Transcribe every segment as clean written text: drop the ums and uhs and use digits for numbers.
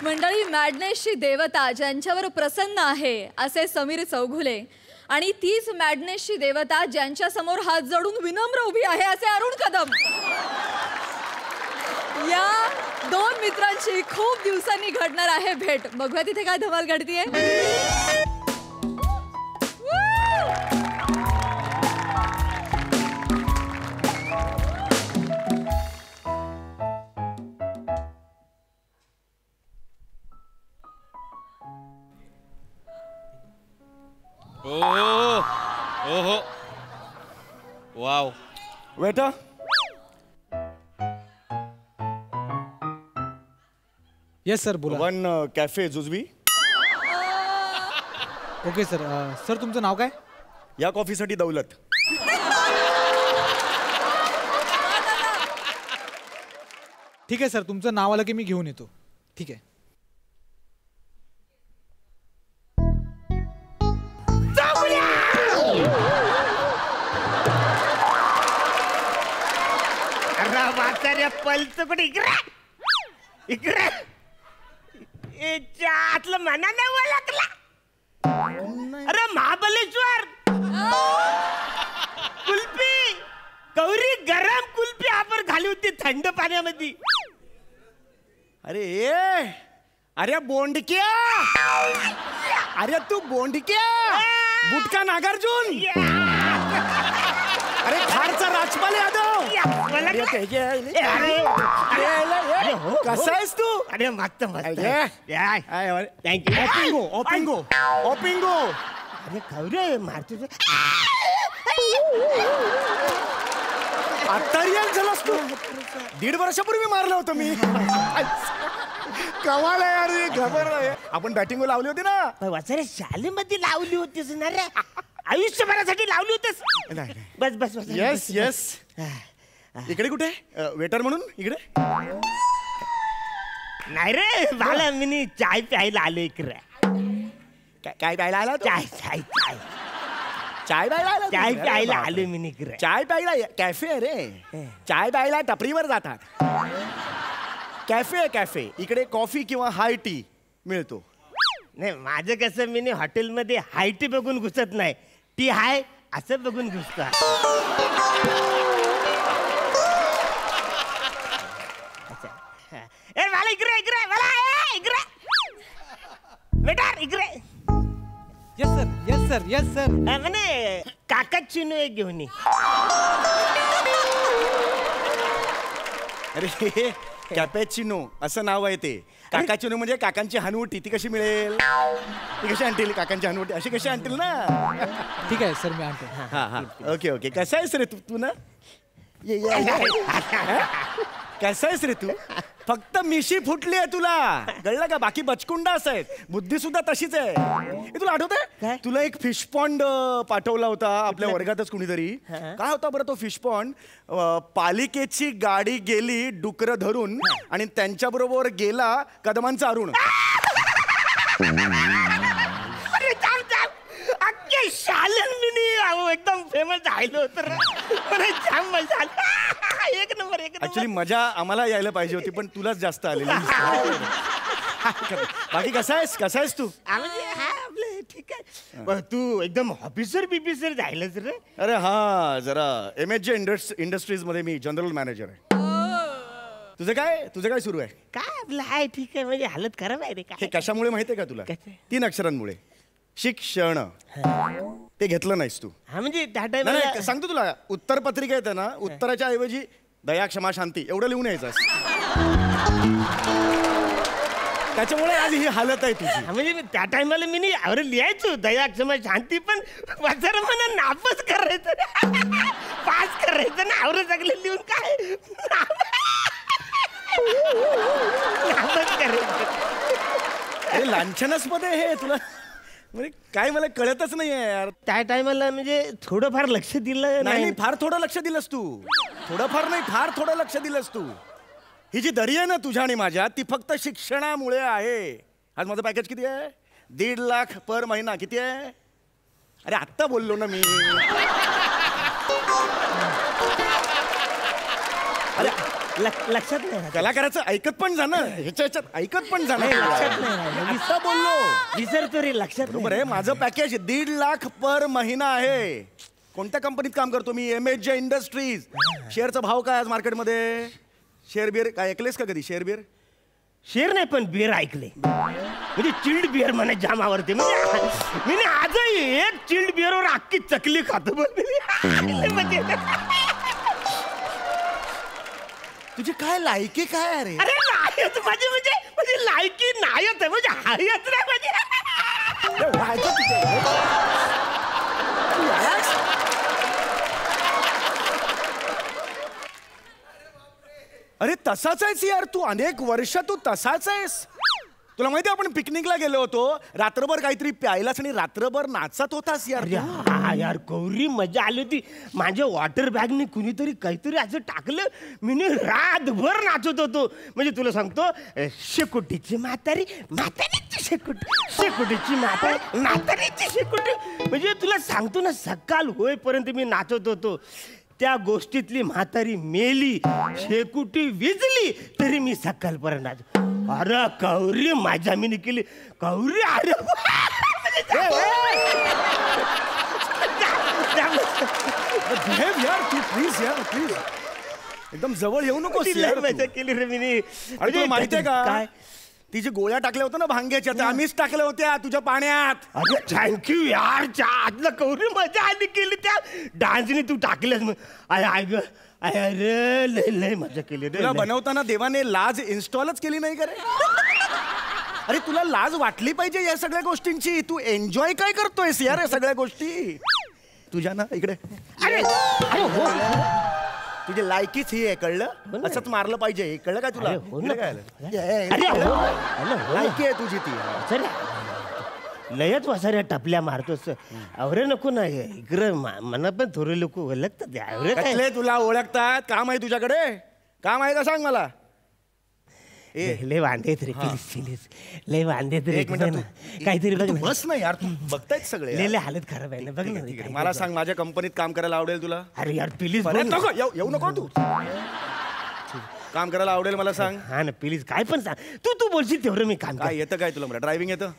मंडळी, मॅडनेसची देवता ज्यांच्यावर प्रसन्न आहे असे समीर चौघुले आणि तीच मॅडनेसची देवता ज्यांच्या समोर हात जोडून विनम्र उभी आहे असे अरुण कदम. या दोन मित्रांची खूप दिवसांनी घडणार आहे भेट. बघूया तिथे काय धमाल घडतीये. ओहो, वाव. वेटर, येस सर, बोला. वन कॅफे जुजबी. Okay sir. सर तुमचं नाव काय? या कॉफीसाठी दौलत. ठीक आहे सर, तुमचं नाव आलं की मी घेऊन येतो. ठीक आहे. पलत पण इकडे इकडे आतलं मना नाही ओळखला. अरे महाबलेश्वर कुल्फी, गौरी गरम कुल्फी आपण घाली होती थंड पाण्यामध्ये. अरे बोंडक्या, अरे तू बोंडक्या बुटका नागार्जुन, अरे खारचा राजपाल यादव. कसा आहेस तू? अरे मस्त मस्त. थँक्यू. ओपिंगो ओपिंगो. अरे गौरी मारतो आता रियल झालास तू. 1.5 वर्षापूर्वी मारलं होतं मी. कमाल आहे यार, खबर नाही. आपण बॅटिंग लावली होती ना. वाचारे शाळेमध्ये लावली होतीस ना रे, आयुष्यभरासाठी लावली होतीस. बस बस बस. Yes yes. इकडे कुठे वेटर म्हणून इकडे? नाही रे मला, मी चाय प्यायला आलो इकडे. काय प्यायला आला? चाय चाय चाय चाय प्यायला आला? चाय प्यायला आलो मी इकडे. चाय प्यायला कॅफे आहे रे. चाय प्यायला टपरीवर जातात. कॅफे आहे कॅफे. इकडे कॉफी किंवा हाय टी मिळतो. नाही माझं कसं, मी हॉटेलमध्ये हाय टी बघून घुसत नाही, टी हाय असं बघून घुसतो. ए मला इकडे इकडे, मला इकडे बेटा इकडे. Yes sir, yes sir, yes sir. म्हणे काका चिनू एक घेऊन ये. अरे कॅपेचिनो असं नाव आहे ते. काकाचिनो म्हणजे काकांची हनुवटी. ती कशी मिळेल? ती कशी आणतील काकांची हनुवटी? अशी कशी आणतील ना. ठीक आहे सर, मी आणतो. हा हा. Okay okay. कसा आहेस रे तू ना? कसा आहेस रे तू? फक्त मिशी फुटली आहे तुला, कळलं का? बाकी बचकुंडा असायत. बुद्धी सुद्धा तशीच आहे. तुला आठवत आहे तुला एक फिश पॉन्ड पाठवला होता आपल्या वर्गातच कुणीतरी? काय होता बरं तो फिश पॉन्ड? पालिकेची गाडी गेली डुकर धरून आणि त्यांच्याबरोबर गेला कदमांचा अरुण. शालन मी एकदम फेमस झालो होतं. एक नंबर एक. ऍक्च्युली मजा आम्हाला यायला पाहिजे होती पण तुलाच जास्त आलेली. बाकी कसा आहेस तू? आपलं ठीक आहे. तू एकदम ऑफिसर बिफिसर झालंच रे. अरे हा, जरा MSJ इंडस्ट्रीज मध्ये मी जनरल मॅनेजर आहे. तुझं काय सुरू आहे? काय आपलं आहे ठीक आहे, म्हणजे हालत खराब आहे रे. हे कशामुळे माहितीये का तुला? 3 अक्षरांमुळे. शिक्षण. ते घेतलं नाहीस तू. हा म्हणजे त्या टाइम सांगतो तुला, उत्तर पत्रिका येते ना, उत्तराच्या ऐवजी दया क्षमा शांती एवढं लिहून यायचं. त्याच्यामुळे आज ही हालत आहे तुझी. म्हणजे त्या टायमाला मी लिहायचो दया क्षमा शांती, पण वाचार मला नापास करायचं, पास करायचं ना. आवरं सगळं लिहून काय नापास करायचं. लांछनच मध्ये हे तुला म्हणजे काय मला कळतच नाहीये यार. त्या टायमाला म्हणजे थोडंफार लक्ष दिलं नाही. फार थोडं लक्ष दिलंस तू. थोडंफार नाही, फार थोडं लक्ष दिलंस तू. ही जी दरी आहे ना तुझ्या आणि माझ्या, ती फक्त शिक्षणामुळे आहे. आज माझं पॅकेज किती आहे? 1.5 लाख पर महिना. किती आहे? अरे आत्ता बोललो ना मी. अरे लक्षात नाही राहत. कलाकाराचं ऐकत पण जा ना, ह्याच्यात ऐकत पण जा ना. नाही, लक्षात नाही राहिलं. आता बोललो विसरतो रे, लक्षात बरोबर आहे. माझं पॅकेज 1.5 लाख पर महिना आहे. कोणत्या कंपनीत काम करतो मी? MHJ industries. शेअरचा भाव काय आज मार्केटमध्ये? शेअर बिअर काय ऐकलेस का कधी? शेअर बिअर शेर नाही पण बिअर ऐकले. म्हणजे चिल्ड बिअर मला जाम आवडते. म्हणजे मी आजही एक चिल्ड बिअरवर अख्खी चकली खातो. म्हणजे तुझी काय लायकी काय अरे? अरे नाहीच माझी, म्हणजे लायकी नाहीच आहे, म्हणजे हायच नाही माझी. व्हायचं तिथे. तू यायलास? अरे तसाच आहेस यार तू. अनेक वर्ष तू तसाच आहेस. तुला माहिती आपण पिकनिकला गेलो होतो, रात्रभर काहीतरी प्यायलास आणि रात्रभर नाचत होतास यार. अरे हा यार, कवरी मजा आली होती. माझ्या वॉटर बॅगने कुणीतरी काहीतरी असं टाकलं, मी रातभर नाचत होतो. म्हणजे तुला सांगतो, शेकोटीची म्हातारी, म्हातारीची शेकोटी, शेकोटीची म्हातारी, म्हातारीची शेकोटी. म्हणजे तुला सांगतो ना, सकाळ होईपर्यंत मी नाचत होतो. त्या गोष्टीतली म्हातारी मेली, शेकुटी विजली, तरी मी सकाळपर्यंत नाचतो. अरे कवरी माझ्या मी केली कवरी. अरे यार तू प्लीज यार प्लीज एकदम जवळ येऊ नकोस यार. मजा केली रे मी. आणि तुला माहितीये का काय? ती जी गोळ्या टाकल्या होत्या ना भांग्याच्या, त्या आम्हीच टाकल्या होत्या तुझ्या पाण्यात. अरे थँक्यू यार, आतला कवरी मजा आली केली त्या डान्सने तू टाकल्यास. मग ग अरे लय लय मजा केली रे. तुला बनवताना देवाने लाज इन्स्टॉलच केली नाही का रे? अरे तुला लाज वाटली पाहिजे या सगळ्या गोष्टींची. तू एन्जॉय काय करतोयस यार या सगळ्या गोष्टी तुझ्या ना. इकडे अरे अरे हो. तुझी लायकीच ही आहे, कळलं? असंच मारलं पाहिजे, हे कळलं काय तुला? अरे हो ना. इकडे काय आलं? अरे हो. अरे हो. लायकी आहे तुझी ती. सर लयच वसाऱ्या टपल्या मारतोस. अवरे नको ना इकडं, मला पण थोडे लोक ओळखतात. अवरे काय कसले तुला ओळखतात? काम आहे तुझ्याकडे? काम आहे का सांग मला. लय वांदेत रे, प्लीज प्लीज लय वांदेत रे. एक मिनिट ना, काहीतरी बघ तू ना. बस ना यार, तू बघतायत सगळे यार. लय हालत खराब आहे ना, बघ ना. ठीक आहे, मला सांग माझ्या कंपनीत काम करायला आवडेल तुला? अरे यार प्लीज परत नको येऊ नको तू. काम करायला आवडेल मला सांग. हा ना प्लीज, काय पण सांग. तू बोलशील तेवढं मी काम काय काय. येतं काय तुला? मला ड्रायव्हिंग येतं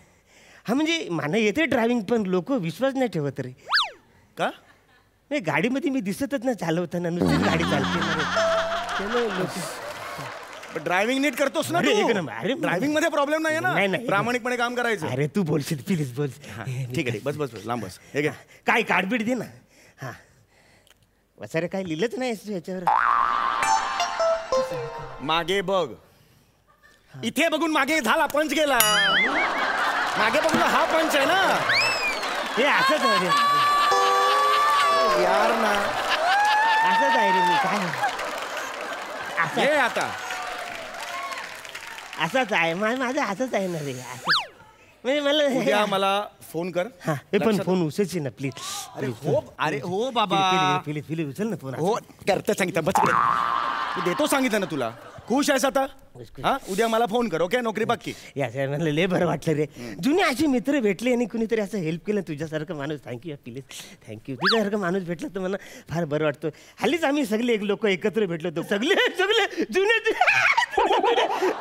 हा म्हणजे मला येते ड्रायव्हिंग, पण लोक विश्वास नाही ठेवत रे. का? नाही गाडीमध्ये मी दिसतच ना चालवताना, नुसतीच गाडी चालते ना रे. ड्रायव्हिंग नीट करतोस ना अरे, तू? एक नंबर. अरे, ड्रायव्हिंग मध्ये प्रॉब्लेम नाही नाही, ना? नाही. प्रामाणिकपणे काम करायचं. अरे तू बोलशील प्लीज बोल. हा, ठीक आहे, बस बस बस, लांब बस. हे घे. काय कार्डबीट दे ना. हा वसारे काय लिहिलंच नाही याच्यावर. मागे बघ. इथे बघून मागे झाला, पंच गेला. मागे बघून हा पंच आहे ना. हे असंच आहे रे, यार ना. असंच आहे रे मी काय. हे आता असंच आहे माझं, असंच आहे ना रे. असं म्हणजे मला उद्या मला फोन कर. हा हे पण लक्षात- फोन उचलची ना प्लीज. अरे हो, अरे हो बाबा. प्लीज प्लीज उचल ना फोन. हो करते सांगितलं, बस इकडे. तू देतो सांगितलं ना तुला. खुश आहेस आता? हा उद्या मला फोन कर, ओके? नोकरी पक्की. या साहेब मला लय बरं वाटलं रे. जुने असे मित्र भेटले आणि कुणीतरी असं हेल्प केलं तुझ्यासारखं माणूस. Thank you please thank you. तुझ्यासारखं माणूस भेटला तर मला फार बरं वाटतं. हल्लीच आम्ही सगळे एक लोक एकत्र भेटलो होतो. सगळे सगळे जुने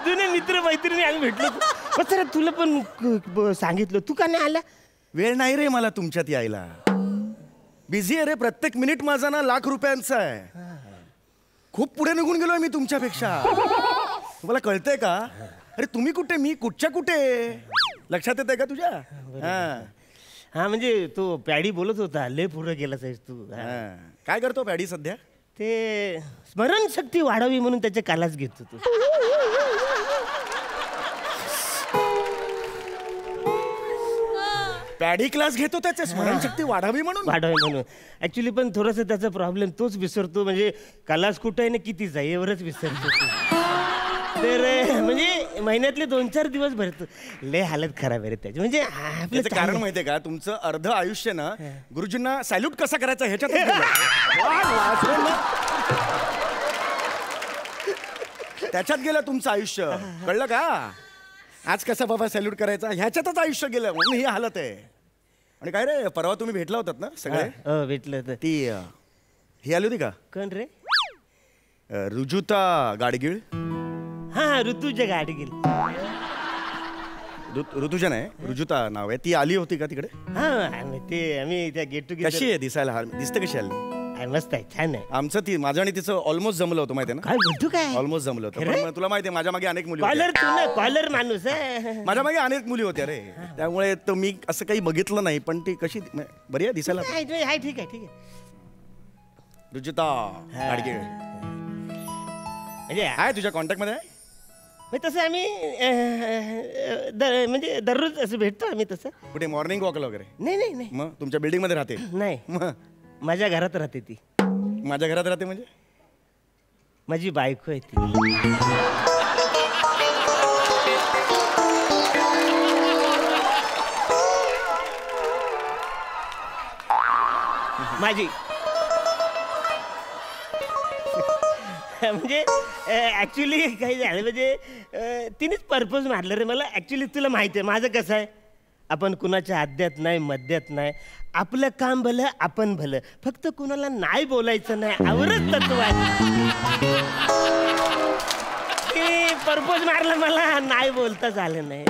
जुने मित्र मैत्रिणी आम्ही भेटलो होतो. सर तुला पण सांगितलं, तू का नाही आला? वेळ नाही रे मला तुमच्यात यायला. बिझी आहे रे. प्रत्येक मिनिट माझा ना लाख रुपयांचा आहे. खूप पुढे निघून गेलोय मी तुमच्यापेक्षा. तुम्हाला कळतंय का? अरे तुम्ही कुठे, मी कुठच्या कुठे. लक्षात येतंय का तुझ्या? हा हा म्हणजे तो पॅडी बोलत होता, लय पुढे गेला साहेब तू. हा. काय करतो पॅडी सध्या? ते स्मरणशक्ती वाढावी म्हणून त्याचे कालाच घेत होतो. पॅडी क्लास घेतो त्याचे स्मरणशक्ती वाढावी म्हणून. वाढावी म्हणून ऍक्च्युली पण थोडासा त्याचा प्रॉब्लेम तोच विसरतो. म्हणजे कलास कुठं आहे ना कितीच आहे एवढंच विसरतो तो. तर म्हणजे महिन्यातले 2-4 दिवस भरतो. लय हालत खराब आहे रे त्याची. म्हणजे आपलं त्याचं कारण माहितीये का? तुमचं अर्ध आयुष्य ना गुरुजींना सॅल्यूट कसा करायचा ह्याच्यात गेलं. त्याच्यात गेलं तुमचं आयुष्य, कळलं का? आज कसा बाबा सॅल्यूट करायचा ह्याच्यातच आयुष्य गेलं, म्हणून ही हालत आहे. आणि काय रे, परवा तुम्ही भेटला होतात ना सगळे? भेटलं तर ती ही आली होती का? कोण रे? रुजुता गाडगीळ. हा ऋतूच्या गाडी गेली. ऋतुजा नाही, रुजुता नाव आहे. ती आली होती का तिकडे? हा ते आम्ही त्या गेट टुगेदर. कशी आहे दिसायला? दिसते कशी आली? मस्त आहे, छान आहे. आमचं ती माझं आणि तिचं ऑलमोस्ट जमलं होतं माहिती आहे ना. काय बोलतो काय? ऑलमोस्ट जमलं होतं. पण तुला माहिती आहे माझ्या मागे अनेक मुली कॉलर होत्या. तू ना कॉलर माणूस आहे. माझ्या मागे अनेक मुली होत्या रे, त्यामुळे तर मी असं काही बघितलं नाही. पण ती कशी बरी आहे दिसायला? हाय, ठीक आहे ठीक आहे. रुजुता गाडगीळ म्हणजे आहे तुझ्या कॉन्टॅक्ट मध्ये आहे? तसं आम्ही म्हणजे दररोज असं भेटतो आम्ही तसं. कुठे मॉर्निंग वॉकला वगैरे? नाही नाही नाही मग तुमच्या बिल्डिंग मध्ये राहते? नाही मग माझ्या घरात राहते ती. माझ्या घरात राहते म्हणजे? माझी बायको आहे ती. माझी म्हणजे ऍक्च्युली काही झालं म्हणजे तिनेच पर्पज मारलं रे मला. ऍक्च्युली तुला माहिती आहे माझं कसं आहे, आपण कुणाच्या आद्यात नाही मध्यात नाही. आपलं काम भलं आपण भलं, फक्त कुणाला नाही बोलायचं नाही आवरच तत्व आहे. ते पर्पज मारलं मला, नाही बोलताच आलं नाही.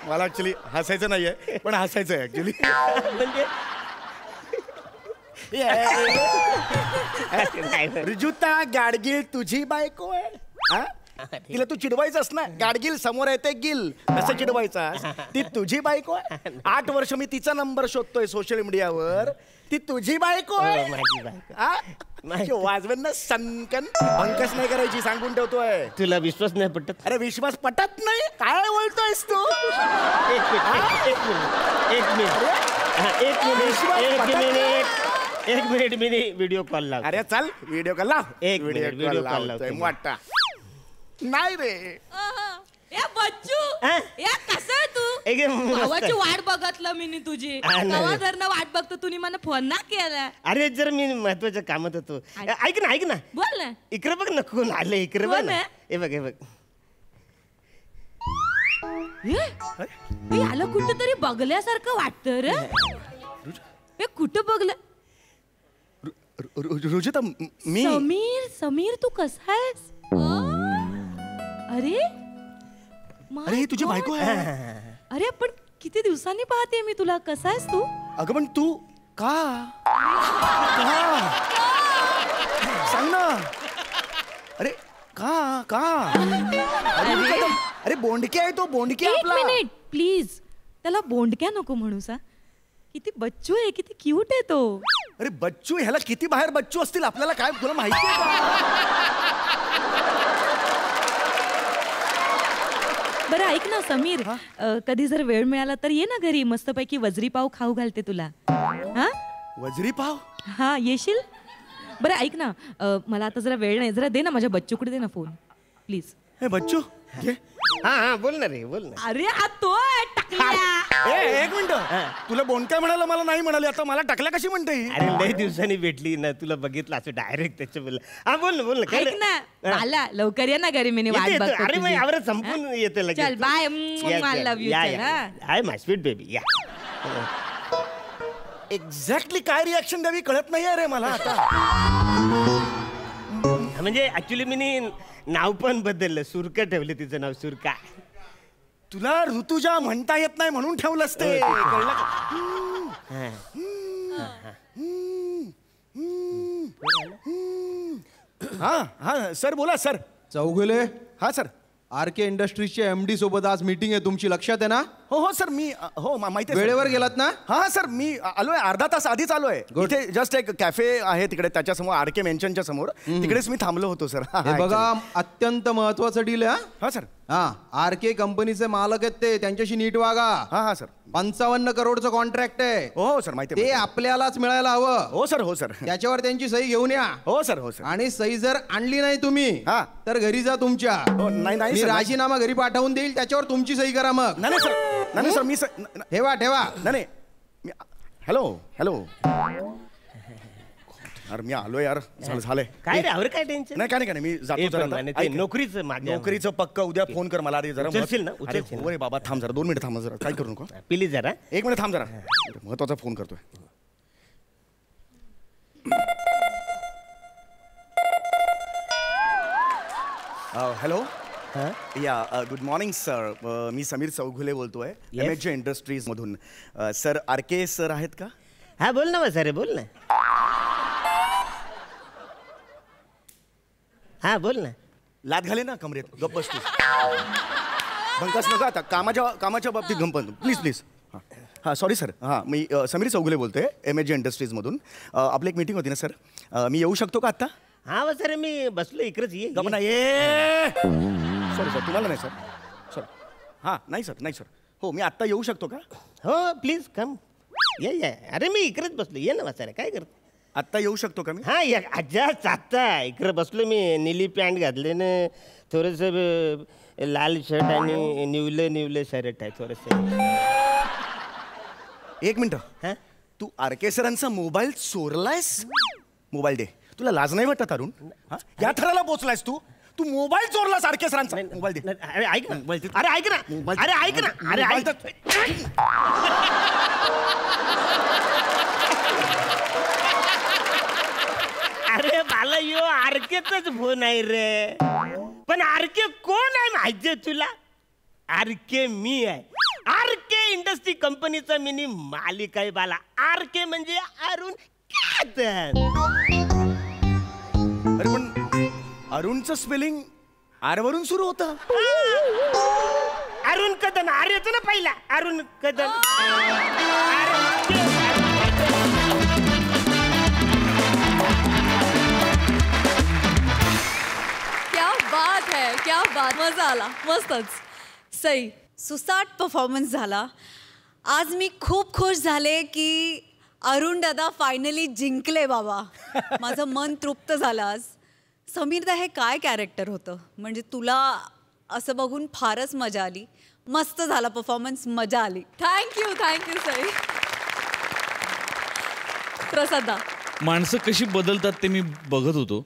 मला ऍक्च्युली हसायचं नाहीये, पण हसायचं आहे ऍक्च्युली. म्हणजे रुजुता गाडगीळ तुझी बायको आहे हा? तिला तू चिडवायचंस ना. गाडगीळ समोर येते गिल कसं चिडवायचा? ती तुझी बायको आहे. 8 वर्ष मी तिचा नंबर शोधतोय सोशल मीडियावर. ती तुझी बायको आहे. माझी बायको. वाजवेन ना सनकन अंकस नाही करायची सांगून ठेवतोय. तुला विश्वास नाही पटत? अरे विश्वास पटत नाही काय बोलतोयस तू? एक मिनिट मी व्हिडिओ कॉल लाव. अरे चल व्हिडिओ कॉल लाव. एक मिनिट, व्हिडिओ कॉल लावतोय. मोठा नाही रे. या बच्चू हा? या कसं आहे तू? भावाची वाट बघतलं मी तुझी. हा, नाही. कवा जर ना वाट बघतो तुम्ही मला फोन ना केला. अरे जर मी महत्वाच्या कामात होतो. ऐक ना बोल ना. इकडे बघ ना कोण आलं. इकडे बघ कोण ना. आहे? हे बघ हे आलं कुठं तरी बघल्यासारखं वाटतं रे. हे कुठं बघलं? रुजुता मी समीर तू कसा आहेस? अरे अरे ही तुझी बायको आहे. अरे पण किती दिवसांनी पाहते मी तुला. कसा आहेस तू? अगं पण तू का सांग ना. अरे का अरे बोंडके आहे तो. बोंडके एक आपला. Minute please. त्याला बोंडक्या नको म्हणू सा. किती बच्चू आहे, किती क्यूट आहे तो. अरे बच्चू ह्याला किती बाहेर बच्चू असतील आपल्याला काय तुला माहिती आहे का? बरं ऐक ना समीर, कधी जर वेळ मिळाला तर ये ना घरी. मस्तपैकी वजरी पाव खाऊ घालते तुला. हा वजरी पाव? हा येशील? बरं ऐक ना, मला आता जरा वेळ नाही. जरा दे ना माझ्या बच्चूकडे दे ना फोन प्लीज. हे बच्चू घे. हा बोल ना रे बोल ना. अरे हा तो आहे टाकल्या. एक मिनिट. तुला बोंडक्या म्हणाला मला नाही म्हणाली. आता मला टाकल्या कशी म्हणते ही? अरे लई दिवसांनी भेटली ना तुला बघितलं असं डायरेक्ट त्याच्या बोल. हा बोल ना काय ऐक ना मला लवकर ये ना घरी. मी वाट येतो, बघतो अरे तुझी. यावर संपून येते लगेच. चल bye. I love you. Hi my sweet baby या. एक्झॅक्टली काय रिॲक्शन द्यावी कळत नाही रे मला आता. म्हणजे ऍक्च्युली मी नाव पण बदललं. सुरका ठेवलं तिचं नाव सुरका. तुला ऋतुजा म्हणता येत नाही म्हणून ठेवलंस ते. कळलं का? हा सर बोला सर. चौगुले, हा सर. RK इंडस्ट्रीजच्या MD सोबत आज मीटिंग आहे तुमची, लक्षात आहे ना? हो सर मी हो माहिती आहे. वेळेवर गेलात ना? हा सर मी आलोय अर्धा तास आधीच आलोय. इथे जस्ट एक कॅफे आहे तिकडे त्याच्या समोर RK मेन्शनच्या समोर. तिकडेच मी थांबलो होतो सर. हे बघा अत्यंत महत्वाचं डील आहे. हा सर. हा RK कंपनीचे मालक आहेत ते, त्यांच्याशी नीट वागा. हा हा सर. 55 करोडचं कॉन्ट्रॅक्ट आहे. हो सर माहिती ते आहे. आपल्यालाच मिळायला हवं. हो सर हो सर. त्याच्यावर त्यांची सही घेऊन या. हो सर हो सर. आणि सही जर आणली नाही तुम्ही हा. तर घरी जा तुमच्या. हो नाही मी सर. राजीनामा घरी पाठवून देईल, त्याच्यावर तुमची सही करा मग. नाही सर. नाही सर मी सर. ठेवा ठेवा. नाही मी हॅलो यार मी आलो यार. झालंय काय रे आवर काय टेन्शन नाही काय नाही मी जातो जरा आता. ते ऐक. नोकरीचं मागे नोकरीचं पक्का उद्या फोन कर मला. अरे जरा उचलशील ना? अरे उचलशील हो रे बाबा थांब जरा 2 मिनिट थांब जरा. काय करू नको. प्लीज जरा. 1 मिनिट थांब जरा. महत्वाचा फोन करतोय. हॅलो या गुड मॉर्निंग सर. मी समीर चौघुले बोलतोय MHJ इंडस्ट्रीज मधून. सर RK सर आहेत का? हा बोल ना सर बोल ना. हा बोल ना. लात घाले ना कमरेत. गप्प बस तू. भंकास नका आता. कामाच्या बाबतीत गंपन प्लीज प्लीज. हां सॉरी सर. हां मी समीर चौघुले बोलतोय MHJ इंडस्ट्रीज मधून. आपली एक मीटिंग होती ना सर. मी येऊ शकतो का आता? हा सर मी बसलो इकडेच. ये गप्प नाही. ये सॉरी सर तुम्हाला नाही सर. सर हां नाही सर. हो मी आत्ता येऊ शकतो का? हो प्लीज कम. ये अरे मी इकडेच बसलो. ये ना सर काय करतो? आत्ता येऊ शकतो का मी? हा आजाच आता इकडे बसलो मी. नीली पॅन्ट घातले ना थोडस लाल शर्ट आणि निवलं शर्ट आहे थोडस. एक मिनिट. तू RK सरांचा मोबाईल चोरलायस? मोबाईल दे. तुला लाज नाही वाटत अरुण? या थराला पोचलायस तू मोबाईल चोरलास RK सरांचा. मोबाईल दे. अरे ऐक ना. अरे ऐक ना. अरे ऐक ना. अरे ऐक. अरे मला यो RKचाच फोन आहे रे. पण RK कोण आहे माहितीये तुला? RK मी आहे. RK इंडस्ट्री कंपनीचा मिनी मालिक आहे बाला. RK म्हणजे अरुण कदम. अरे पण अरुणचं स्पेलिंग R वरून सुरू होतं. अरुण कदम. आर येतो ना पहिला. अरुण कदम. क्या बात. मजा आला. मस्तच. सई. सुसाट परफॉर्मन्स झाला. आज मी खूप खुश झाले की अरुण दादा फायनली जिंकले बाबा. माझं मन तृप्त झालं आज. समीरदा हे काय कॅरेक्टर होतं म्हणजे तुला असं बघून फारच मजा आली. मस्त झाला परफॉर्मन्स. मजा आली. थँक्यू सई. प्रसादा. माणसं कशी बदलतात ते मी बघत होतो.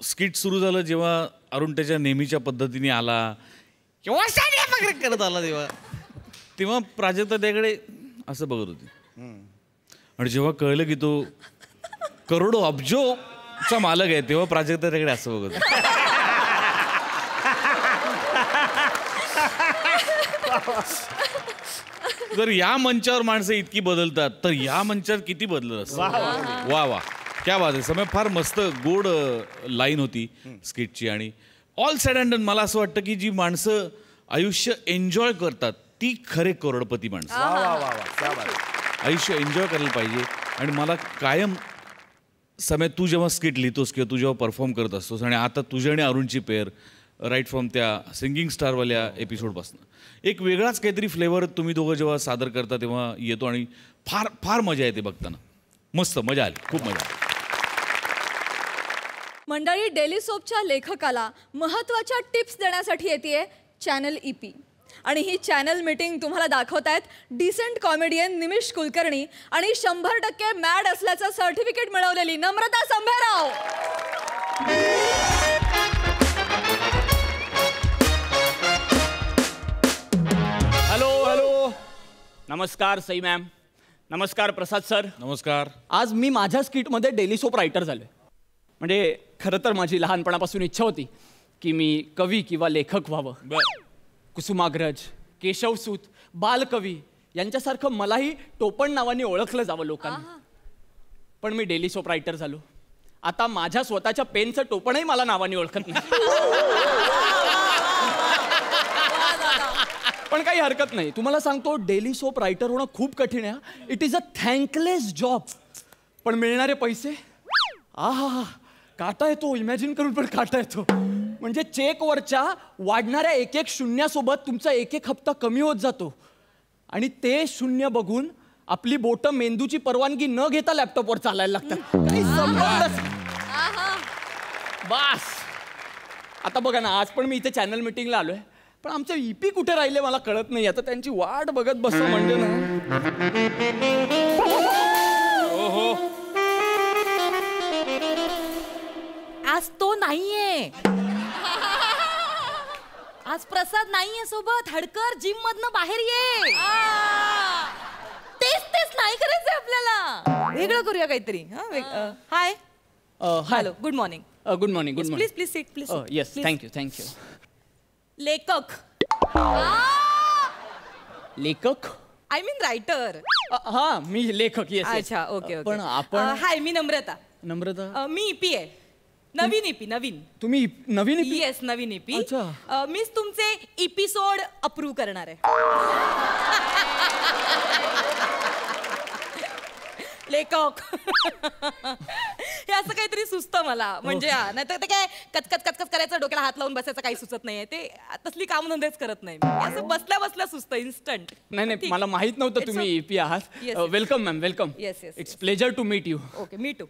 स्किट सुरू झालं जेव्हा अरुण त्याच्या नेहमीच्या पद्धतीने आला किंवा करत आला तेव्हा प्राजक्ता त्याकडे असं बघत होती. आणि जेव्हा कळलं की तो करोडो अब्जोचा मालक आहे तेव्हा प्राजक्ता त्याकडे असं बघत होती. जर या मंचावर माणसं इतकी बदलतात तर या मंचावर किती बदलत असतं. वा क्या बात आहे. समय फार मस्त गोड लाईन होती स्किटची. आणि ऑल सॅड अँड डन मला असं वाटतं की जी माणसं आयुष्य एन्जॉय करतात ती खरे करोडपती माणसं. आयुष्य एन्जॉय करायला पाहिजे. आणि मला कायम समय तू जेव्हा स्किट लिहितोस किंवा तू जेव्हा परफॉर्म करत असतोस आणि आता तुझ्या आणि अरुणची पेअर राईट फ्रॉम त्या सिंगिंग स्टारवाल्या एपिसोडपासून एक वेगळाच काहीतरी फ्लेवर तुम्ही दोघं जेव्हा सादर करता तेव्हा येतो आणि फार फार मजा येते बघताना. मस्त मजा आली. खूप मजा आली. मंडळी डेली सोपच्या लेखकाला महत्त्वाच्या टिप्स देण्यासाठी येते चॅनल EP. आणि ही चॅनल मीटिंग तुम्हाला दाखवतायत डिसेंट कॉमेडियन निमिष कुलकर्णी आणि 100% मॅड असल्याचं सर्टिफिकेट मिळवलेली नम्रता संभेराव. हॅलो. नमस्कार सई मॅम. नमस्कार प्रसाद सर. नमस्कार. आज मी माझ्या स्किटमध्ये डेली सोप रायटर झालोय. म्हणजे खरं तर माझी लहानपणापासून इच्छा होती की मी कवी किंवा लेखक व्हावं. कुसुमाग्रज, केशवसूत, बालकवी यांच्यासारखं मलाही टोपण नावाने ओळखलं जावं लोकांना. पण मी डेली सोप रायटर झालो. आता माझ्या स्वतःच्या पेनचं टोपणही मला नावाने ओळखत नाही. पण काही हरकत नाही. तुम्हाला सांगतो डेली सोप रायटर होणं खूप कठीण आहे. It is a thankless job. पण मिळणारे पैसे आहा काटा येतो. इमॅजिन करून पण काटा येतो. म्हणजे चेकवरच्या वाढणाऱ्या एक एक शून्यासोबत तुमचा एक एक हप्ता कमी होत जातो. आणि ते शून्य बघून आपली बोटं मेंदूची परवानगी न घेता लॅपटॉपवर चालायला लागतात. काही संबंधच नाही. बास. आता बघा ना आज पण मी इथे चॅनल मीटिंगला आलोय पण आमचे EP कुठे राहिले मला कळत नाही. आता त्यांची वाट बघत बसणं म्हणजे ना. ओहो आज तो नाहीये. आज प्रसाद नाहीये सोबत. हडकर जिम मधनं बाहेर ये. तेच नाही करायचंय आपल्याला. वेगळं करूया काहीतरी. Hi. Hello. Good morning. Good morning good please please sit please morning yes thank you लेखक लेखक आय मीन रायटर. हा मी लेखक येस अच्छा ओके पण ओके. आपण हाय मी नम्रता. नम्रता मी ईपी आहे. नवीन ईपी नवीन. तुम्ही नवीन EP? येस नवीन ईपी. अच्छा. मीच तुमचे एपिसोड अप्रूव्ह करणार आहे. लेखक हे असं काहीतरी सुचतं मला म्हणजे नाही तर ते काय कचकच कचकच करायचं डोक्याला हात लावून बसायचं काही सुचत नाहीये ते तसली कामधंदेच करत नाही मी. असं बसल्या बसल्या सुचतं इन्स्टंट. नाही मला माहित नव्हतं तुम्ही EP आहात. Welcome ma'am welcome. Yes, yes, it's pleasure to meet you. Okay me too.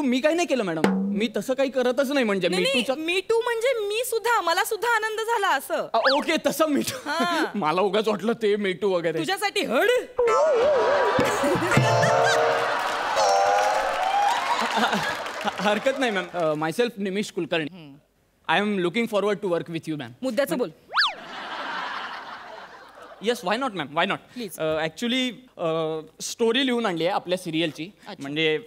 मी काही नाही केलं मॅडम. मी तसं काही करतच नाही म्हणजे मी टू म्हणजे मी सुद्धा मला सुद्धा आनंद झाला असं. ओके तसं मीटू. मला उगाच वाटलं ते मीटू वगैरे. तुझ्यासाठी हड. हरकत नाही ma'am. Myself Nimish Kulkarni. I am looking forward to work with you ma'am. मुद्द्याचं बोल. Yes why not ma'am why not. Please. Actually story लिहून आणली आहे आपल्या सिरियलची. म्हणजे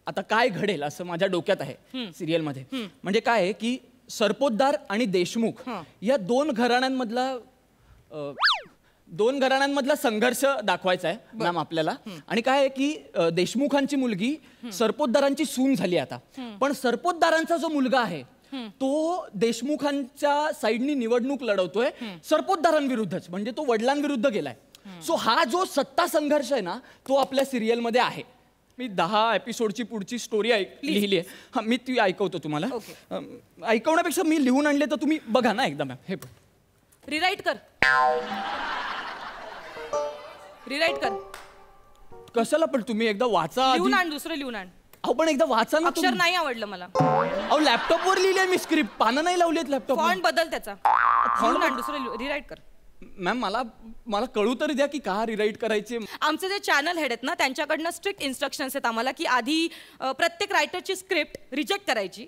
आता काय घडेल असं माझ्या डोक्यात आहे सिरियलमध्ये. म्हणजे काय आहे की सरपोतदार आणि देशमुख या दोन घराण्यांमधला संघर्ष दाखवायचा आहे मॅम आपल्याला. आणि काय आहे की देशमुखांची मुलगी सरपोतदारांची सून झाली आता. पण सरपोतदारांचा जो मुलगा आहे तो देशमुखांच्या साईडनी निवडणूक लढवतोय सरपोतदारांविरुद्धच. म्हणजे तो वडिलांविरुद्ध गेलाय. सो हा जो सत्ता संघर्ष आहे ना तो आपल्या सिरियलमध्ये आहे. मी 10 एपिसोडची पुढची स्टोरी लिहिली आहे. हा मी ती ऐकवतो तुम्हाला. ऐकवण्यापेक्षा मी लिहून आणले तर तुम्ही बघा ना एकदा मॅम. हे रिराईट कर. रिराईट कर. कशाला पण तुम्ही एकदा वाचा. लिहून आण दुसरं लिहून आण. अहो पण एकदा वाचा ना. अक्षर नाही आवडलं मला. अहो लॅपटॉपवर लिहिलंय मी स्क्रिप्ट. पानं नाही लावलीत लॅपटॉप. फॉन्ट बदल त्याचा. लिहून आण दुसरं रिराईट कर. मॅम मला कळू तरी द्या की का रिराईट करायचे. आमचे जे चॅनल हेड आहेत ना त्यांच्याकडनं स्ट्रिक्ट इन्स्ट्रक्शन्स आहेत आम्हाला की आधी प्रत्येक रायटरची स्क्रिप्ट रिजेक्ट करायची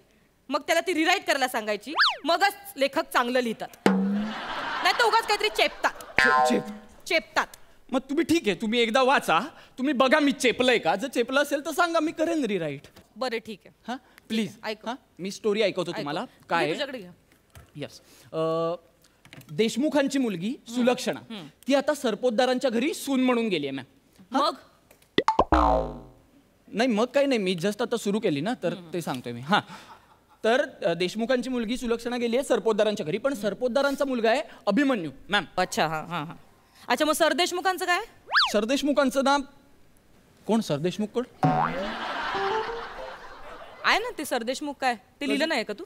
मग त्याला ती रिराईट करायला सांगायची मगच लेखक चांगलं लिहितात. नाही तर उगाच काहीतरी चेपतात. मग तुम्ही ठीक आहे तुम्ही एकदा वाचा. तुम्ही बघा मी चेपलंय का. जर चेपलं असेल तर सांगा मी करेन रिराईट. बरं ठीक आहे. हा प्लीज ऐक. मी स्टोरी ऐकवतो तुम्हाला. काय तुझ्याकडे घ्या. यस देशमुखांची मुलगी सुलक्षणा ती आता सरपोतदारांच्या घरी सून म्हणून गेली आहे मॅम. मग नाही मग काही नाही मी जस्ट आता सुरू केली ना तर ते सांगतोय मी. हा तर देशमुखांची मुलगी सुलक्षणा गेली आहे सरपोतदारांच्या घरी. पण सरपोतदारांचा मुलगा आहे अभिमन्यू मॅम. अच्छा हा. अच्छा मग सरदेशमुखांचं काय. सरदेशमुखांचं नाव कोण. सरदेशमुख कोण आहे ना ते सरदेशमुख काय ते लिहिलं नाही का तू.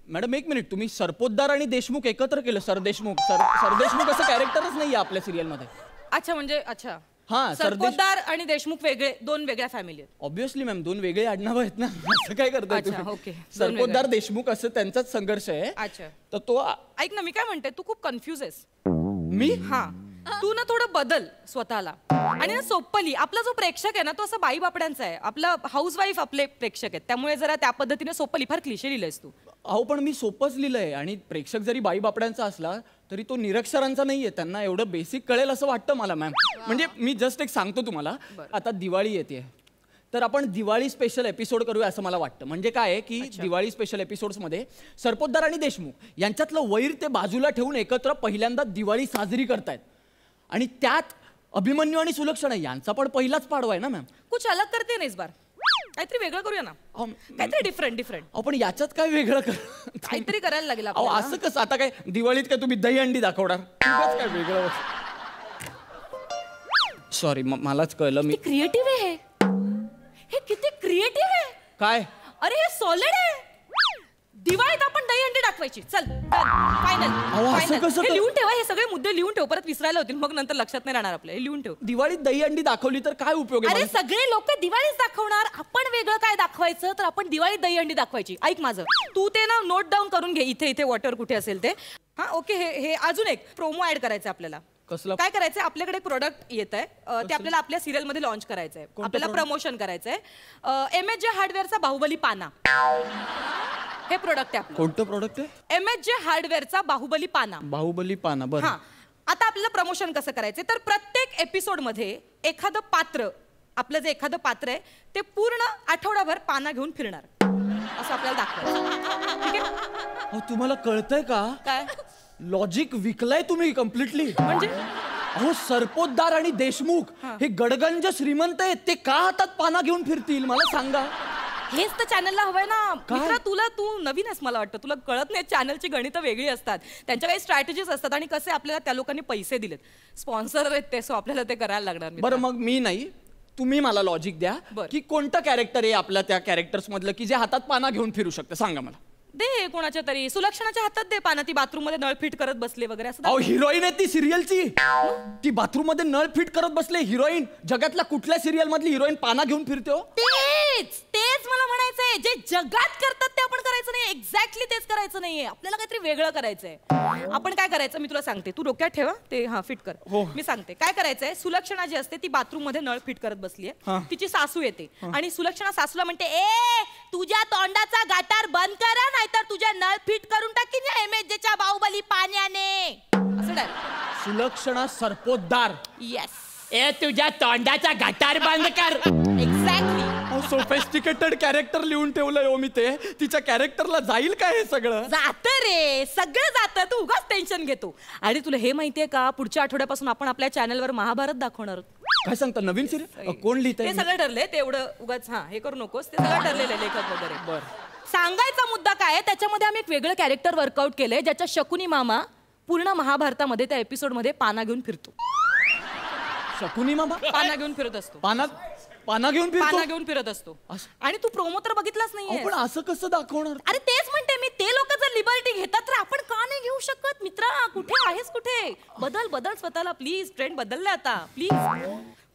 मॅडम एक मिनिट तुम्ही सरपोतदार आणि देशमुख एकत्र केलं. सरदेशमुख सरदेशमुख असं कॅरेक्टरच नाही आपल्या सिरियलमध्ये. अच्छा म्हणजे अच्छा हा सरपोतदार आणि देशमुख वेगळे दोन वेगळ्या फॅमिली आहेत. ऑब्व्हियसली मॅम दोन वेगळे आडनाव आहेत ना. असं काय करताय अच्छा, तुम्ही. ओके. सरपोतदार देशमुख असं त्यांचाच संघर्ष आहे. अच्छा तर तो ऐक ना मी काय म्हणते तू खूप कन्फ्यूज आहेस. मी हा तू ना थोडं बदल स्वतःला आणि ना सोप्पं लिही. आपला जो प्रेक्षक आहे ना तो असा बाई बापड्यांचा आहे. आपला हाऊसवाईफ आपले प्रेक्षक आहेत त्यामुळे जरा त्या पद्धतीने सोप्पं लिही. फार क्लिशे लिहिलंयस तू. अहो पण मी सोपंच लिहिलंय. आणि प्रेक्षक जरी बाई बापड्यांचा असला तरी तो निरक्षरांचा नाहीये. त्यांना एवढं बेसिक कळेल असं वाटतं मला मॅम. म्हणजे मी जस्ट एक सांगतो तुम्हाला. आता दिवाळी येते तर आपण दिवाळी स्पेशल एपिसोड करूया असं मला वाटतं. म्हणजे काय आहे की दिवाळी स्पेशल एपिसोड्समध्ये सरपोतदार आणि देशमुख यांच्यातलं वैर ते बाजूला ठेवून एकत्र पहिल्यांदा दिवाळी साजरी करतायत. आणि त्यात अभिमन्यू आणि सुलक्षणा यांचा पण पहिलाच पाडवा आहे ना मॅम. कुछ अलग करते ना इस बार. काहीतरी वेगळं करूया ना. काहीतरी डिफरंट. आपण याच्यात काय वेगळं काहीतरी करायला लागेल अहो आपल्याला. असं कसं. आता काय दिवाळीत काय तुम्ही दही अंडी दाखवणार. काय वेगळं. सॉरी मलाच कळलं. मी क्रिएटिव्ह आहे हे किती क्रिएटिव्ह आहे. काय अरे हे सॉलिड आहे. दिवाळीत आपण दही अंडी दाखवायची. चल फायनल. लिहून ठेवा हे सगळे मुद्दे लिहून ठेव. परत विसरायला होतील मग नंतर लक्षात नाही राहणार आपल्या. हे लिहून ठेव. दिवाळीत दही अंडी दाखवली तर काय उपयोग आहे. अरे सगळे लोक दिवाळीच दाखवणार. आपण वेगळं काय दाखवायचं तर आपण दिवाळीत दही अंडी दाखवायची. ऐक माझं तू ते ना नोट डाऊन करून घे इथे वॉटर कुठे असेल ते. हा ओके. हे अजून एक प्रोमो ऍड करायचं आपल्याला. कसलं. काय करायचंय आपल्याकडे एक प्रोडक्ट येत आहे ते आपल्याला आपल्या सिरियल मध्ये लॉन्च करायचंय. आपल्याला प्रमोशन करायचंय. MHJ हार्डवेअरचा बाहुबली पाना हे प्रोडक्ट आहे. कोणतं प्रोडक्ट आहे. MHJ हार्डवेअरचा बाहुबली पाना. बाहुबली पाना. बरं. हा आता आपल्याला प्रमोशन कसं करायचं तर प्रत्येक एपिसोड मध्ये एखादं पात्र आपलं जे एखादं पात्र आहे ते पूर्ण आठवडाभर पाना घेऊन फिरणार. असं आपल्याला दाखवायचं. ठीक आहे? अहो तुम्हाला कळतंय का काय लॉजिक विकलाय तुम्ही कम्प्लिटली. म्हणजे अहो सरपोतदार आणि देशमुख हे गडगंज श्रीमंत आहेत, ते का हातात पाना घेऊन फिरतील मला सांगा. हेच तर चॅनलला हवंय ना मित्रा. तू नवीन आहेस मला वाटतं, तुला कळत नाही चॅनलची गणितं वेगळी असतात, त्यांच्या काही स्ट्रॅटेजीज असतात आणि कसे आपल्याला त्या लोकांनी पैसे दिलेत, स्पॉन्सर आहेत ते, सो आपल्याला ते करायला लागणार. बरं मग मी नाही, तुम्ही मला लॉजिक द्या की कोणतं कॅरेक्टर आहे आपल्या त्या कॅरेक्टर्स मधलं की जे हातात पाना घेऊन फिरू शकतं, सांगा मला. दे कोणाच्या तरी सुलक्षणाच्या हातात दे पाना, ती बाथरूम मध्ये नळ फिट करत बसले वगैरे असं. अहो हिरोईन आहे ती सिरियलची, ती बाथरूम मध्ये नळ फिट करत बसले हिरोईन. जगातल्या कुठल्या सिरियल मधली हिरोईन पाना घेऊन फिरते हो? तेच मला म्हणायचंय, जे जगात करतात ते आपण करायचं नाही. एक्झॅक्टली तेच करायचं नाहीये, आपल्याला काहीतरी वेगळं करायचंय. आपण काय करायचं मी तुला सांगते, तू डोक्यात ठेवा ते. फिट कर. मी सांगते काय करायचंय. सुलक्षणा जी असते ती बाथरूम मध्ये नळ फिट करत बसलीये, तिची सासू येते आणि सुलक्षणा सासूला म्हणते, ए तुझ्या तोंडाचा गाटार बंद करा नाहीतर तुझ्या नळ फिट करून टाकीन या एमएचच्या बाहुबली पाण्याने. असं डायरेक्ट. सुलक्षणा सरपोतदार. येस. ए तुझ्या तोंडाचा गटार बंद कर. एक्झॅक्टली. सोफिस्टिकेटेड कॅरेक्टर लिहून ठेवलंय हो मी ते. तिच्या कॅरेक्टरला जाईल काय हे सगळं? जातं रे, सगळं जातं. तू उगाच टेन्शन घेतो. आणि तुला हे माहितीये का, पुढच्या आठवड्यापासून आपण आपल्या चॅनलवर महाभारत दाखवणार. काय सांगता, नवीन सिरियल कोण लिहित? ते सगळं ठरलंय, ते एवढं उगाच हे करू नकोस, ते सगळं ठरलेलं आहे लेखक वगैरे. बरं. सांगायचा मुद्दा काय आहे, त्याच्यामध्ये आम्ही एक वेगळं कॅरेक्टर वर्कआउट केलंय, ज्याच्या शकुनी मामा पूर्ण महाभारतामध्ये त्या एपिसोड मध्ये पाना घेऊन फिरतो. शकुनी मामा पाना घेऊन फिरत असतो. पाना घेऊन फिरत असतो. आणि तू प्रोमो तर बघितलाच नाहीये. पण असं कसं दाखवणार? अरे तेच म्हणते मी, ते लोक जर लिबर्टी घेतात तर आपण का नाही घेऊ शकत? मित्रा कुठे आहेस, कुठे? बदल स्वतःला प्लीज. ट्रेंड बदलले आता प्लीज.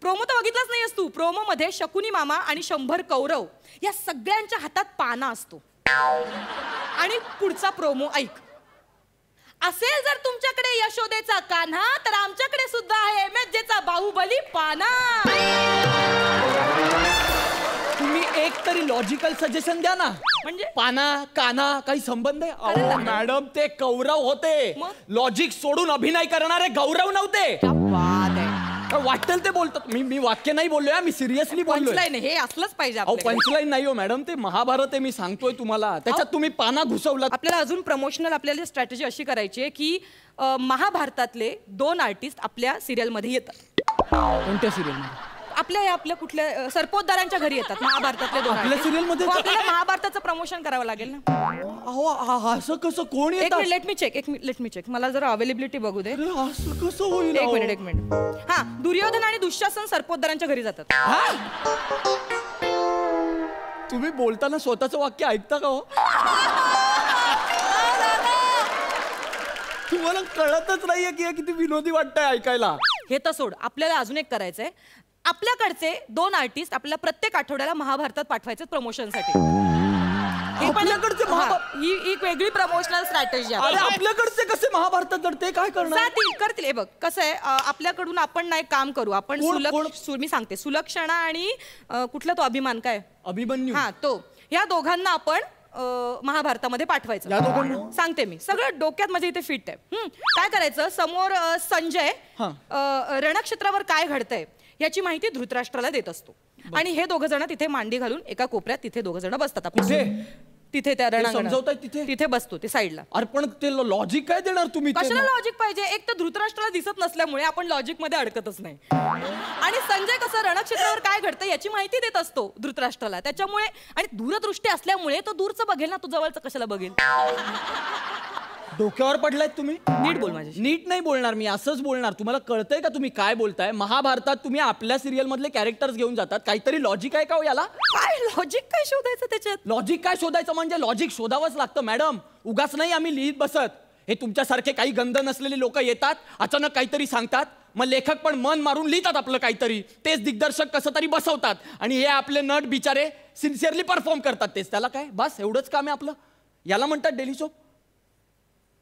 प्रोमो तर बघितलाच नाहीयेस तू. प्रोमो मध्ये शकुनी मामा आणि 100 कौरव या सगळ्यांच्या हातात पाना असतो. आणि पुढचा प्रोमो ऐक. असेल जर तुमच्याकडे यशोदेचा कान्हा तर आमच्याकडे सुद्धा आहे एमएचचा बाहुबली पाना. तुम्ही एक तरी लॉजिकल सजेशन द्या ना. म्हणजे पाना काना काही संबंध आहे? अहो मॅडम ते कौरव होते, लॉजिक सोडून अभिनय करणारे गौरव नव्हते. वाटेल ते बोलतात. मी वाक्य नाही बोललोय, मी सिरियसली बोललोय. हे असलंच पाहिजे. अहो पंचलाईन नाही हो मॅडम, ते महाभारत आहे, मी सांगतोय तुम्हाला. त्याच्यात तुम्ही पाना घुसवला. आपल्याला अजून प्रमोशनल आपल्याला स्ट्रॅटेजी अशी करायची आहे की महाभारतातले 2 आर्टिस्ट आपल्या सिरियल मध्ये येतात. कोणत्या सिरियल मध्ये? आपल्या कुठल्या सरपोतदारांच्या घरी येतात महाभारतातले 2 आपल्या सिरियल मध्ये. आपल्याला महाभारताचं प्रमोशन करावं लागेल ना. अहो असं कसं कोण येतं? Let me check. मला जरा अवेलेबिलिटी बघू दे. असं कसं होईल? एक मिनिट. हा, दुर्योधन आणि दुःशासन सरपोतदारांच्या घरी जातात. तुम्ही बोलताना स्वतःचं वाक्य ऐकता का हो? तुम्हाला कळतच नाहीये की किती विनोदी वाटतंय ऐकायला. हे तर सोड, आपल्याला अजून एक करायचंय. आपल्याकडचे 2 आर्टिस्ट आपल्याला प्रत्येक आठवड्याला महाभारतात पाठवायचे प्रमोशनसाठी. ही एक वेगळी प्रमोशनल स्ट्रॅटेजी आहे. आपल्याकडचे कसे महाभारतात जडते काय करणार? करतील. हे बघ कसं आहे, आपल्याकडून आपण नाही काम करू. आपण मी सांगते, सुलक्षणा आणि कुठला तो अभिमान काय अभिमन्यू, हा तो, या दोघांना आपण महाभारतामध्ये पाठवायचं. सांगते मी, सगळं डोक्यात माझ्या इथे फिट आहे. काय करायचं, समोर संजय रणक्षेत्रावर काय घडतंय याची माहिती धृतराष्ट्राला देत असतो. आणि हे 2 जण तिथे मांडी घालून एका कोपऱ्यात तिथे 2 जण बसतात. तिथे त्या समजवताय तिथे बसतो ते साईडला. अरे पण ते लॉजिक काय देणार तुम्ही? कशाला लॉजिक पाहिजे? एक तर धृतराष्ट्राला दिसत नसल्यामुळे आपण लॉजिक मध्ये अडकतच नाही. आणि संजय कसं रणक्षेत्रावर काय घडतं याची माहिती देत असतो धृतराष्ट्राला, त्याच्यामुळे. आणि दूरदृष्टी असल्यामुळे तो दूरचं बघेल ना, तो जवळचं कशाला बघेल? डोक्यावर पडलाय तुम्ही. नीट बोल माझ्याशी. नीट नाही बोलणार मी, असंच बोलणार. तुम्हाला कळतंय का तुम्ही काय बोलताय? महाभारतात तुम्ही आपल्या सिरियल मधले कॅरेक्टर्स घेऊन जातात, काहीतरी लॉजिक आहे का हो याला? काय लॉजिक काय शोधायचं त्याच्यात? लॉजिक काय शोधायचं म्हणजे लॉजिक शोधावंच लागतं मॅडम. उगाच नाही आम्ही लिहित बसत. हे तुमच्यासारखे काही गंध नसलेले लोक येतात, अचानक काहीतरी सांगतात, मग लेखक पण मन मारून लिहितात आपलं काहीतरी, तेच दिग्दर्शक कसं तरी बसवतात आणि हे आपले नट बिचारे सिन्सिअरली परफॉर्म करतात. तेच त्याला काय, बस एवढंच काम आहे आपलं. याला म्हणतात डेली सोप.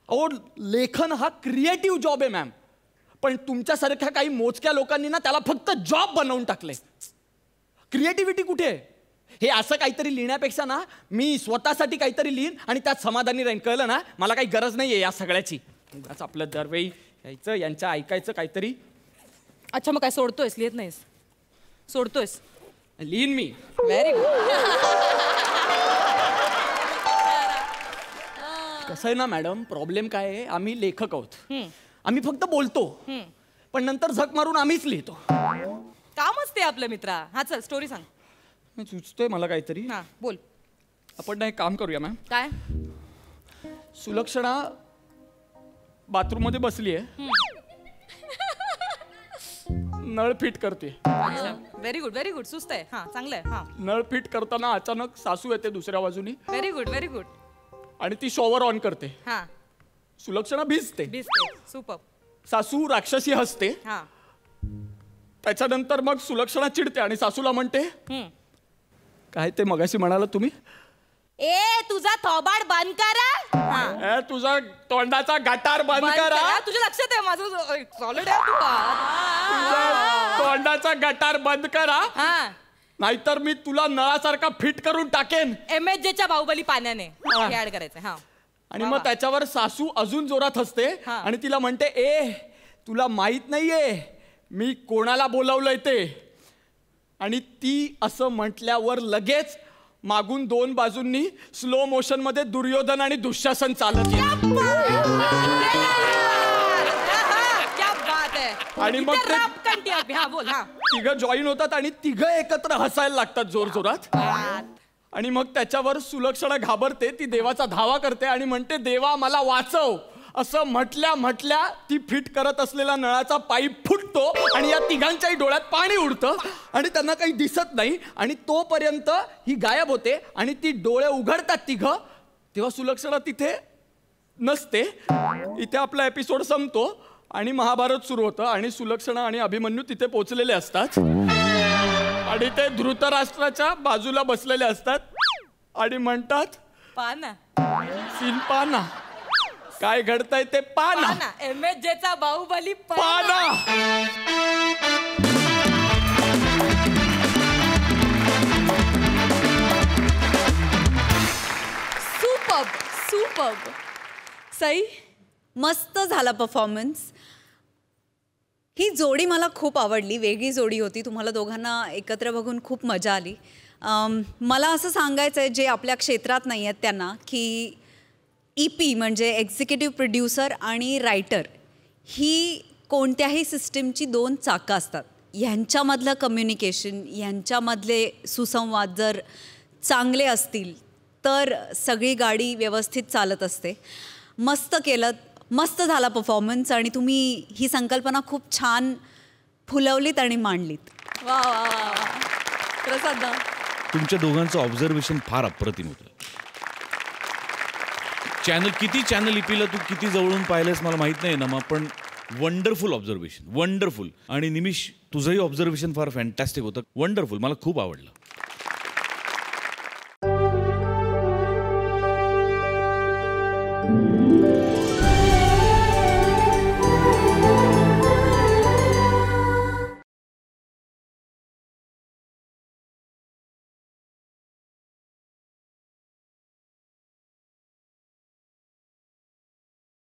अहो लेखन हा क्रिएटिव्ह जॉब आहे मॅम, पण तुमच्यासारख्या काही मोजक्या लोकांनी ना त्याला फक्त जॉब बनवून टाकले. क्रिएटिव्हिटी कुठे आहे? हे असं काहीतरी लिहिण्यापेक्षा ना मी स्वतःसाठी काहीतरी लिहीन आणि त्यात समाधानी राहीन. कळलं ना? मला काही गरज नाही आहे या सगळ्याची. आपलं दरवेळी यायचं यांचं ऐकायचं काहीतरी. अच्छा, मग काय सोडतोयस? लिहित नाहीस? सोडतोयस? लिहीन मी. Very good. कसं आहे ना मॅडम, प्रॉब्लेम काय आहे, आम्ही लेखक आहोत. आम्ही फक्त बोलतो, पण नंतर झक मारून आम्हीच लिहितो. कामच ते आपलं मित्रा. हा चल स्टोरी सांग. मी सुचतोय मला काहीतरी. हा बोल. आपण ना एक काम करूया मॅम. काय? सुलक्षणा बाथरूम मध्ये बसली आहे, नळ फिट करते. Very good very good. सुस्त आहे. हा चांगलं आहे. हा नळ फिट करताना अचानक सासू येते दुसऱ्या बाजूनी व्हेरी गुड व्हेरी गुड. आणि ती शॉवर ऑन करते. हा सुलक्षणा भिजते. बिस्ते सुपर. सासू राक्षसी हसते. हा त्याच्यानंतर मग सुलक्षणा चिडते आणि सासूला म्हणते, काय ते मगाशी म्हणाला तुम्ही, ए तुझा थोबाड बंद करा. हा. ए, तुझा तोंडाचा गटार बंद बंद करा. करा. तुझ्या लक्षात आहे माझं सॉलिड आहे तू. तुझा तोंडाचा गटार बंद करा, हा नाहीतर मी तुला नळासारखा फिट करून टाकेन. MSJच्या बाहुबली पाण्याने हे ऍड करायचं. हा आणि मग त्याच्यावर सासू अजून जोरात हसते हा. आणि तिला म्हणते, ए तुला माहित नाहीये मी कोणाला बोलावलंय ते. आणि ती असं म्हटल्यावर लगेच मागून 2 बाजूंनी स्लो मोशन मध्ये दुर्योधन आणि दुःशासन चालत येतात. क्या बात आहे. आणि मग इथे ते- rap कंटिन्यू. हा बोल. हा तिघं जॉईन होतात आणि तिघं एकत्र हसायला लागतात जोर जोरात. आणि मग त्याच्यावर सुलक्षणा घाबरते, ती देवाचा धावा करते आणि म्हणते, देवा मला वाचव. असं म्हटल्या म्हटल्या ती फिट करत असलेला नळाचा पाईप फुटतो आणि या तिघांच्याही डोळ्यात पाणी उडतं आणि त्यांना काही दिसत नाही. आणि तोपर्यंत ही गायब होते आणि ती डोळे उघडतात तिघं, तेव्हा सुलक्षणा तिथे नसते. इथे आपला एपिसोड संपतो आणि महाभारत सुरू होतं आणि सुलक्षणा आणि अभिमन्यू तिथे पोहोचलेले असतात आणि ते धृतराष्ट्राच्या बाजूला बसलेले असतात आणि म्हणतात, पाना सीन पाना, काय घडतंय ते पाना. पाना. MSJचा बाहुबली पाना. Superb superb. सई, मस्त झाला परफॉर्मन्स. ही जोडी मला खूप आवडली, वेगळी जोडी होती. तुम्हाला दोघांना एकत्र बघून खूप मजा आली. मला असं सांगायचं आहे जे आपल्या क्षेत्रात नाही आहेत त्यांना, की EP म्हणजे एक्झिक्युटिव्ह प्रोड्युसर आणि रायटर ही कोणत्याही सिस्टीमची 2 चाकं असतात. ह्यांच्यामधलं कम्युनिकेशन, ह्यांच्यामधले सुसंवाद जर चांगले असतील तर सगळी गाडी व्यवस्थित चालत असते. मस्त केलं, मस्त झाला परफॉर्मन्स आणि तुम्ही ही संकल्पना खूप छान फुलवलीत आणि मांडलीत. वा वा वा वा. प्रसाद दा. तुमच्या दोघांचं ऑब्झर्वेशन फार अप्रतिम होतं. किती चॅनल इपीला तू किती जवळून पाहिलंस मला माहित नाही ना, पण वंडरफुल ऑब्झर्वेशन, वंडरफुल. आणि निमिष तुझंही ऑब्झर्वेशन फार फॅन्टॅस्टिक होतं, वंडरफुल. मला खूप आवडलं.